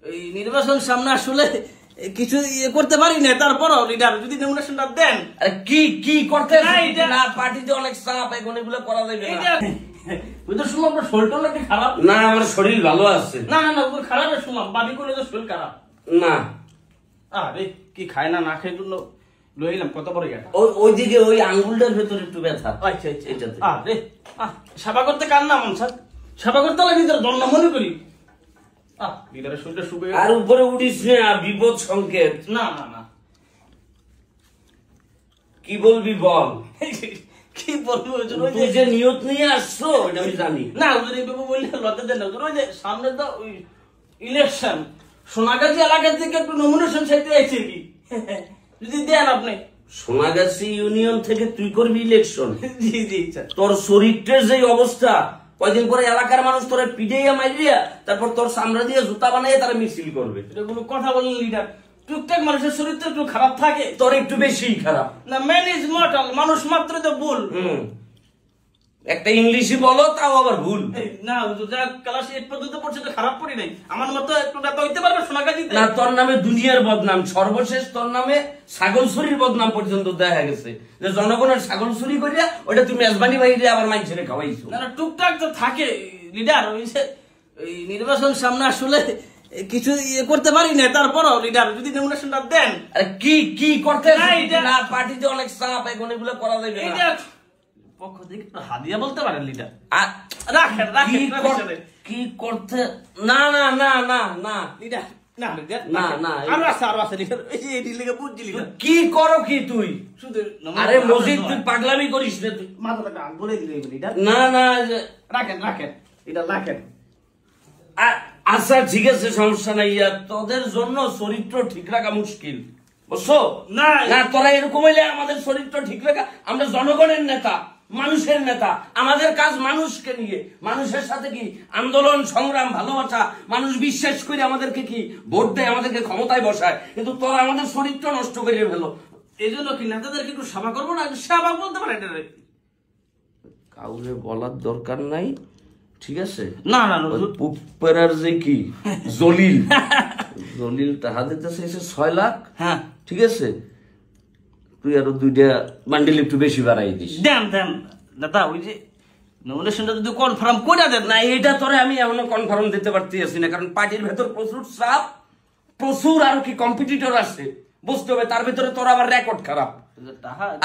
এই নির্বাচন সামনে আসলে কিছু করতে পারি না, তারপরও লিডার যদি নমিনেশনটা দেন। আরে কি কি করতে না, পার্টিতে অনেক চাপ, এখন এগুলো করা যাবে না। ওই তো শুনলাম আপনার শরীরটা নাকি খারাপ। না, আমার শরীর ভালো আছে। না না না, ওই খারাপ শুনলাম, বাড়ি করলে তো শরীর খারাপ। না আরে কি খায় না না খাই জন্য লয়ে এলাম, কত বড় এটা। ওইদিকে ওই আঙ্গুলটার ভেতরে একটু ব্যথা। আচ্ছা আচ্ছা, এটাতে আরে সেবা করতে কার না মন স্যার, সেবা করতে হলে নিজের জন্ম মনে করি। লিডারের শরীরটা শুকে আর উপরে উঠিস না, বিপদ সংকেত। না না না, কি বলবি বল। কি বলবো, তুই যে নিয়ত নিয়ে আসছো এটা আমি জানি না। ওদের এইভাবে বললে লজ্জা দেন না। ওই যে সামনে তো ওই ইলেকশন, সোনাগাছি এলাকা থেকে একটু নমিনেশন চাইতে আইছে কি, যদি দেন আপনি। সোনাগাছি ইউনিয়ন থেকে তুই করবি ইলেকশন? জি জি স্যার। তোর শরীরটার যে অবস্থা, কয়দিন পরে এলাকার মানুষ তোরা পিটাইয়া মাইরিয়া তারপর তোর চামড়া দিয়ে জুতা বানাইয়া তারা মিছিল করবে। এটা কোনো কথা বলেন লিডার? টুকটাক মানুষের শরীর তো একটু খারাপ থাকে। তোর একটু বেশি খারাপ না, ম্যান ইজ মর্টাল, মানুষ মাত্র তো ভুল। একটা ইংলিশই বলো, তাও আবার ভুল। না যা ক্লাস 8 পর্যন্ত পড়ছে তো খারাপ পড়ি নাই। আমার মতো একটু নেতা হইতে পারবে সোনাগাছিতে? না, তোর নামে দুনিয়ার বদনাম, সর্বশেষ তোর নামে ছাগল চুরির বদনাম পর্যন্ত দেখা গেছে, যে জনগণের ছাগল চুরি করিয়া ওটা তুমি মেজবানি বাইরে আবার মানুষের খাওয়াইছো। না না, টুকটাক তো থাকে লিডার। ওই যে এই নির্বাচন সামনে আসলে কিছু করতে পারি না, তারপরও লিডার যদি নমিনেশনটা দেন। আরে কি কি করতে না, পার্টিতে অনেক চাপ, এখন এগুলো করা যাবে না। পক্ষ থেকে একটু হাদিয়া বলতে পারেন লিডার। রাখেন রাখেন কি করতে? না না না না না লিডার, না লিডার, না না, আরো আছে লিডার। এই যে এটি লিখে বুঝছি লিডার। কি করো কি তুই? শুধু আরে মজিদ, তুই পাগলামি করিস না তুই। মাথাটা বলে দিলে লিডার। না না, রাখেন রাখেন লিডার, রাখেন। আচ্ছা ঠিক আছে, সমস্যা নাই। তোদের জন্য চরিত্র ঠিক রাখা মুশকিল, বুঝছো? না না, তোরা এরকম হইলে আমাদের চরিত্র ঠিক রাখা। আমরা জনগণের নেতা, মানুষের নেতা, আমাদের কাজ মানুষকে নিয়ে, মানুষের সাথে কি আন্দোলন সংগ্রাম ভালোবাসা। মানুষ বিশ্বাস করে আমাদেরকে কি ভোট দেয়, আমাদেরকে ক্ষমতায় বসায়, কিন্তু তোরা আমাদের চরিত্র নষ্ট করে ফেলো। এই জন্য কি নেতাদেরকে একটু সেবা করবো না? সেবা বলতে পারে এটা কাউরে বলার দরকার নাই, ঠিক আছে? না না, পুপার যে কি জলিল জলিল টাকা দিতেছে 6 লাখ। হ্যাঁ ঠিক আছে, তুই আরো 2টা বান্ডিল একটু বেশি বাড়াই দিস। দেন দেন দাদা, ওই যে নমিনেশনটা যদি কনফার্ম করে দেন। না, এটা তোরে আমি এখনো কনফার্ম দিতে পারতেছি না, কারণ পার্টির ভেতর প্রচুর চাপ, প্রচুর আরো কি কম্পিটিটর আছে, বুঝতে হবে। তার ভিতরে তোর আবার রেকর্ড খারাপ।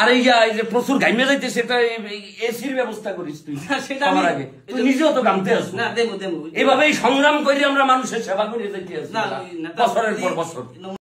আর এই যে প্রচুর ঘাইমে যাইতে, সেটা এসির ব্যবস্থা করিস তুই। সেটা আমার আগে তুই নিজেও তো ঘামতে আস না। দেবো দেবো, এভাবেই সংগ্রাম করে আমরা মানুষের সেবা করে যাইতে আছি বছরের পর বছর।